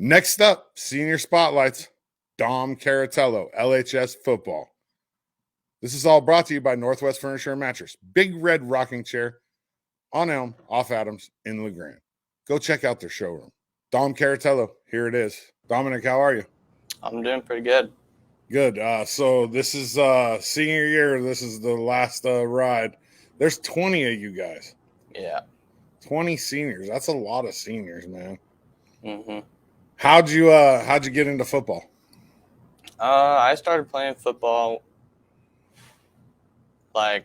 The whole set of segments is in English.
Next up, senior spotlights, Dom Caratello, LHS football. This is all brought to you by Northwest Furniture and Mattress. Big red rocking chair on Elm, off Adams, in LeGrand. Go check out their showroom. Dom Caratello, here it is. Dominic, how are you? I'm doing pretty good. Good. So this is senior year. This is the last ride. There's 20 of you guys. Yeah. 20 seniors. That's a lot of seniors, man. Mm-hmm. How'd you get into football? I started playing football I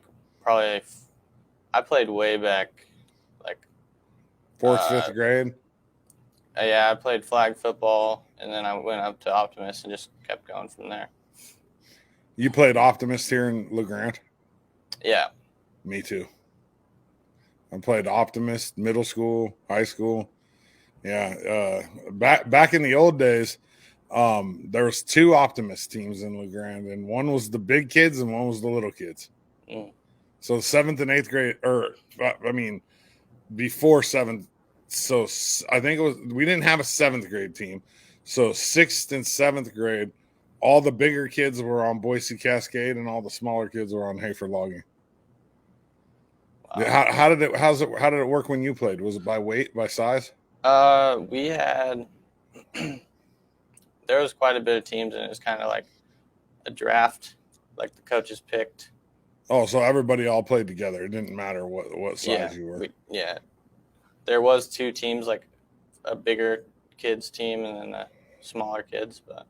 played way back, like, Fourth, fifth grade? yeah, I played flag football, and then I went up to Optimist and just kept going from there. You played Optimist here in LeGrand? Yeah. Me too. I played Optimist, middle school, high school. Yeah. Back in the old days, there was two Optimist teams in LeGrand, and one was the big kids and one was the little kids. Mm. So 7th and 8th grade, before 7th. So I think we didn't have a 7th grade team. So 6th and 7th grade, all the bigger kids were on Boise Cascade and all the smaller kids were on Hayford Logging. Wow. How did it work when you played? Was it by weight, by size? We had there was quite a bit of teams, and it was kind of like a draft, like the coaches picked. Oh, so everybody all played together. It didn't matter what size you were. There was two teams, like a bigger kids team and then the smaller kids. But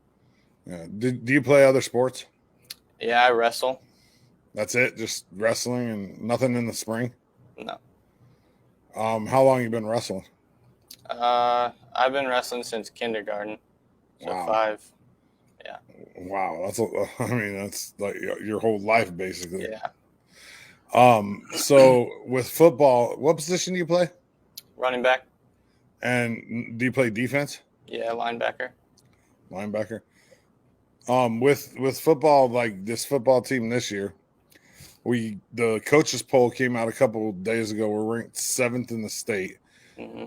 yeah, do you play other sports? Yeah, I wrestle. That's it, just wrestling and nothing in the spring. No. How long you been wrestling? I've been wrestling since kindergarten, so Wow. 5. Yeah. Wow, that's like your whole life basically. Yeah. So with football, what position do you play? Running back. And do you play defense? Yeah, linebacker. Linebacker. With football, like this football team this year, the coaches poll came out a couple of days ago. We're ranked 7th in the state. Mm-hmm.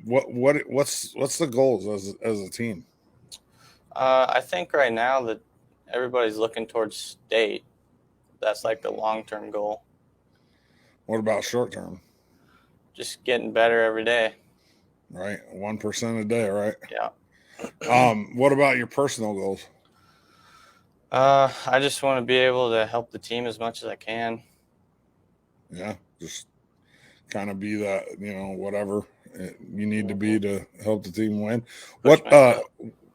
What's the goals as a team? I think right now that everybody's looking towards state. That's like the long-term goal. What about short-term? Just getting better every day. Right, 1% a day, right? Yeah. What about your personal goals? I just want to be able to help the team as much as I can. Yeah, just kind of be that, whatever you need to be to help the team win.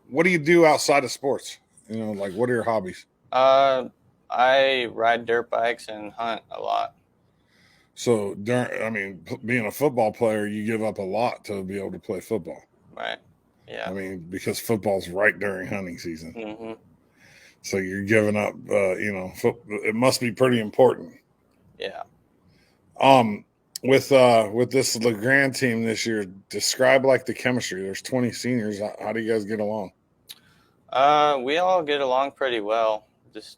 What do you do outside of sports? Like what are your hobbies? I ride dirt bikes and hunt a lot. So, being a football player, you give up a lot to be able to play football. Right. Yeah. Because football's right during hunting season. Mm-hmm. So you're giving up, it must be pretty important. Yeah. With this LeGrand team this year, describe like the chemistry. There's 20 seniors. How do you guys get along? We all get along pretty well. Just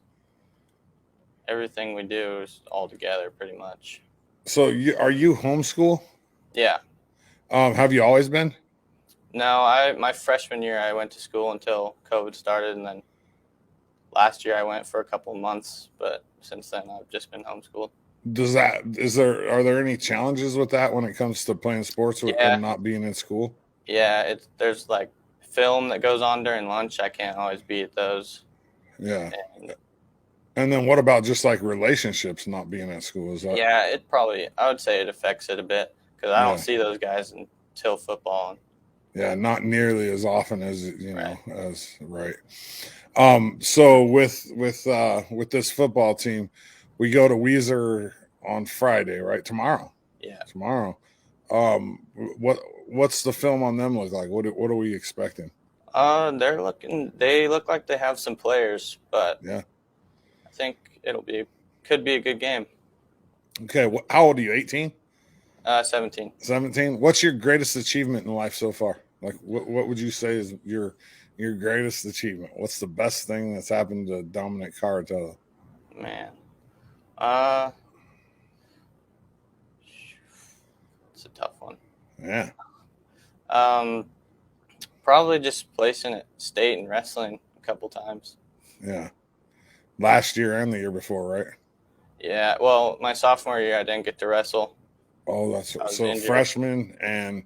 everything we do is all together pretty much. So are you homeschool? Yeah. Have you always been? No, my freshman year I went to school until COVID started, and then last year I went for a couple of months, but since then I've just been homeschooled. Are there any challenges with that when it comes to playing sports and not being in school? Yeah, there's like film that goes on during lunch. I can't always be at those. Yeah. And then what about just like relationships not being at school? Yeah, I would say it affects it a bit because I don't see those guys until football. Yeah, not nearly as often as right. Right. So with this football team, we go to Weiser on Friday, right? Tomorrow. Yeah. Tomorrow. What's the film on them look like? What are we expecting? They look like they have some players, but yeah, I think could be a good game. Okay, how old are you? 18? 17. 17. What's your greatest achievement in life so far? Like, what would you say is your greatest achievement? What's the best thing that's happened to Dominic Caratello? Man, it's a tough one. Yeah. Probably just placing at state and wrestling a couple times. Yeah. Last year and the year before, right? Yeah, well, my sophomore year I didn't get to wrestle. Oh, that's I was so injured. freshman and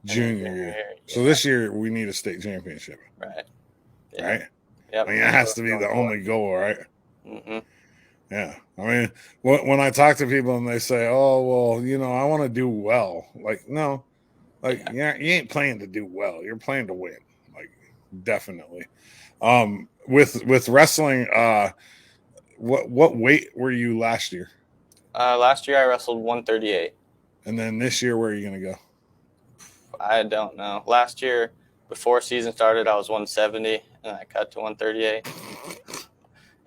junior year. So this year we need a state championship. Right. Yeah. Right? Yep. I mean, that has to be the only goal, right? Mm-hmm. Yeah. I mean, when I talk to people and they say, oh, well, I want to do well. Like, no. Like, you ain't playing to do well. You're playing to win. Like, definitely. With wrestling, what weight were you last year? Last year I wrestled 138. And then this year, where are you going to go? I don't know. Last year, before season started, I was 170, and I cut to 138.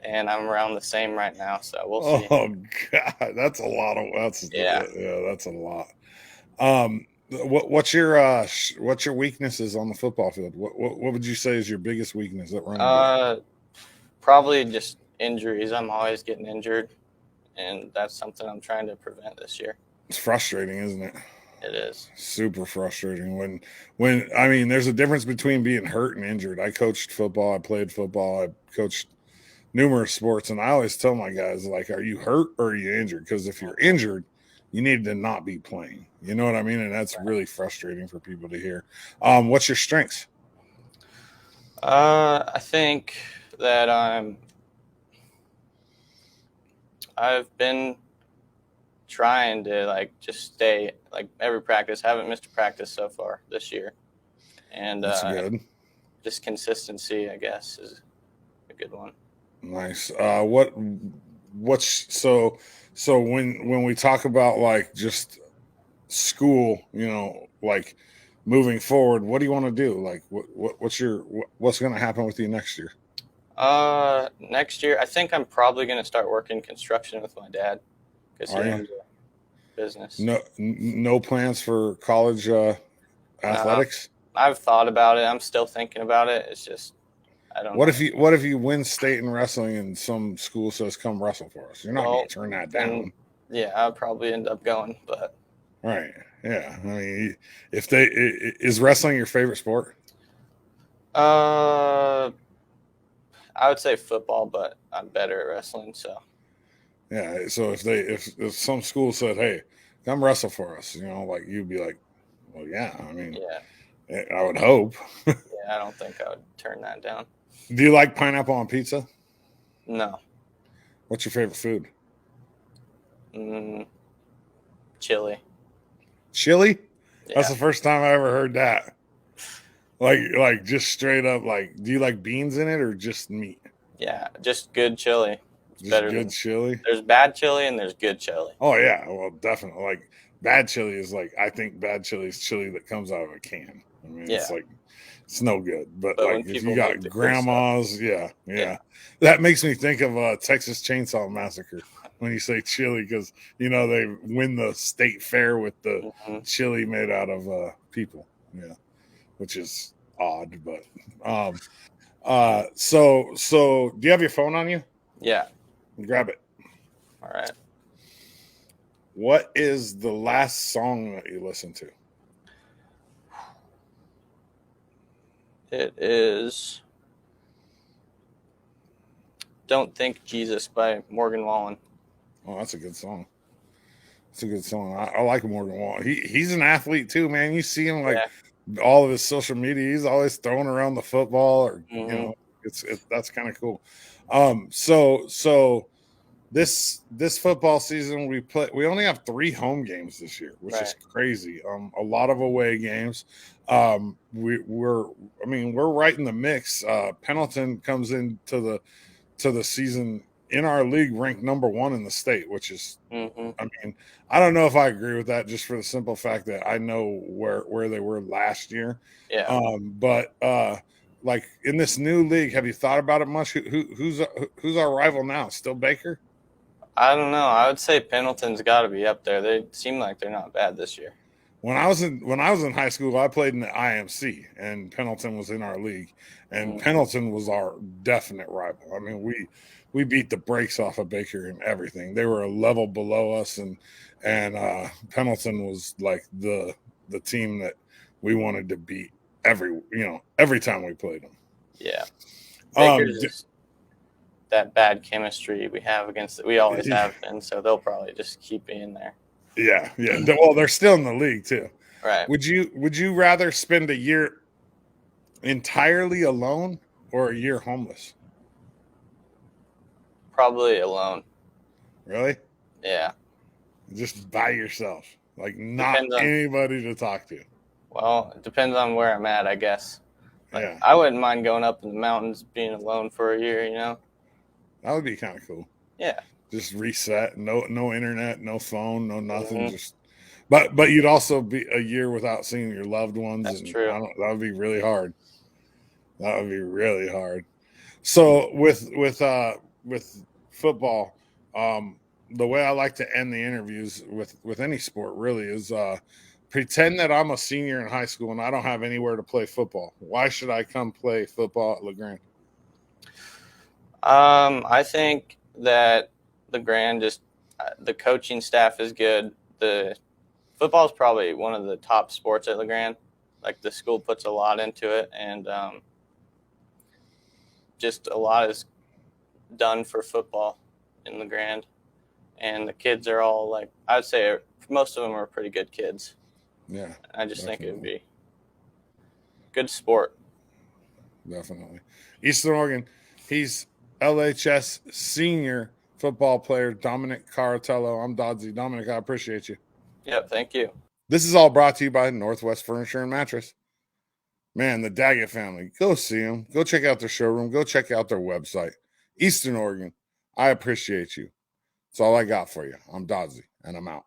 And I'm around the same right now, so we'll see. Oh God, that's a lot of that's a lot. What's your weaknesses on the football field? What would you say is your biggest weakness at running? Probably just injuries. I'm always getting injured, and that's something I'm trying to prevent this year. It's frustrating, isn't it? It is super frustrating when I mean, there's a difference between being hurt and injured. I coached football, I played football, I coached numerous sports, and I always tell my guys, like, are you hurt or are you injured? Because if you're injured, you need to not be playing. You know what I mean? And that's really frustrating for people to hear. What's your strengths? I think that I've been trying to just stay every practice. Haven't missed a practice so far this year, and that's good. Just consistency, I guess, is a good one. Nice. What's so when we talk about just school, moving forward, what do you want to do? Like what's going to happen with you next year? Next year I think I'm probably going to start working construction with my dad because he owns a business. No plans for college athletics? I've thought about it. I'm still thinking about it. It's just I don't know. What if you win state in wrestling and some school says come wrestle for us? You're not going to turn that down. Yeah, I'll probably end up going, but right. Yeah. I mean, is wrestling your favorite sport? I would say football, but I'm better at wrestling, so. Yeah, so if some school said, "Hey, come wrestle for us," you'd be like, "Well, yeah." I mean, yeah, I would hope. Yeah, I don't think I would turn that down. Do you like pineapple on pizza? No. What's your favorite food? Chili. Chili? Yeah. That's the first time I ever heard that. Like just straight up. Do you like beans in it or just meat? Yeah, just good chili. Just better good chili. There's bad chili and there's good chili. Oh yeah, well definitely. Bad chili is I think bad chili is chili that comes out of a can. I mean, it's it's no good. But if you got grandmas, yeah. That makes me think of Texas Chainsaw Massacre when you say chili, because they win the state fair with the chili made out of people. Yeah, which is odd, but so do you have your phone on you? Yeah. Grab it. All right. What is the last song that you listened to? It is Don't Think Jesus by Morgan Wallen. Oh, that's a good song. It's a good song. I like Morgan Wallen. He's an athlete too, man. You see him all of his social media. He's always throwing around the football, or that's kind of cool. So this football season we only have 3 home games this year, which is crazy. A lot of away games. We're right in the mix. Pendleton comes into the season in our league ranked number 1 in the state, which is I don't know if I agree with that, just for the simple fact that I know where they were last year. Yeah. But in this new league, have you thought about it much? Who's our rival now? Still Baker? I don't know. I would say Pendleton's got to be up there. They seem like they're not bad this year. When I was in high school, I played in the IMC, and Pendleton was in our league, and Pendleton was our definite rival. I mean, we beat the brakes off of Baker and everything. They were a level below us, and Pendleton was like the team that we wanted to beat every time we played them. Yeah. Um, Baker's just that bad chemistry we have against it. We always have been, so they'll probably just keep being there. Yeah. Well, they're still in the league too. Right. Would you rather spend a year entirely alone or a year homeless? Probably alone. Really? Yeah. Just by yourself, like not Depends on. anybody to talk to. Well, it depends on where I'm at, I guess. Like, Yeah, I wouldn't mind going up in the mountains, being alone for a year. that would be kind of cool. Yeah. Just reset. No internet, no phone, no nothing. Mhm. Just, but you'd also be a year without seeing your loved ones. That's And true. that would be really hard. That would be really hard. So with football, the way I like to end the interviews with any sport really is pretend that I'm a senior in high school and I don't have anywhere to play football. Why should I come play football at LeGrand? I think that the Grand the coaching staff is good. The football is probably one of the top sports at LeGrand. Like the school puts a lot into it, and just a lot is done for football in LeGrand. And the kids are all like, I'd say most of them are pretty good kids. Yeah, I just think it would definitely. be good sport. Definitely. Eastern Oregon, he's LHS senior football player Dominic Caratello. I'm Dodsy. Dominic, I appreciate you. Yep, thank you. This is all brought to you by Northwest Furniture and Mattress. Man, the Daggett family. Go see them. Go check out their showroom. Go check out their website. Eastern Oregon, I appreciate you. That's all I got for you. I'm Dodsy, and I'm out.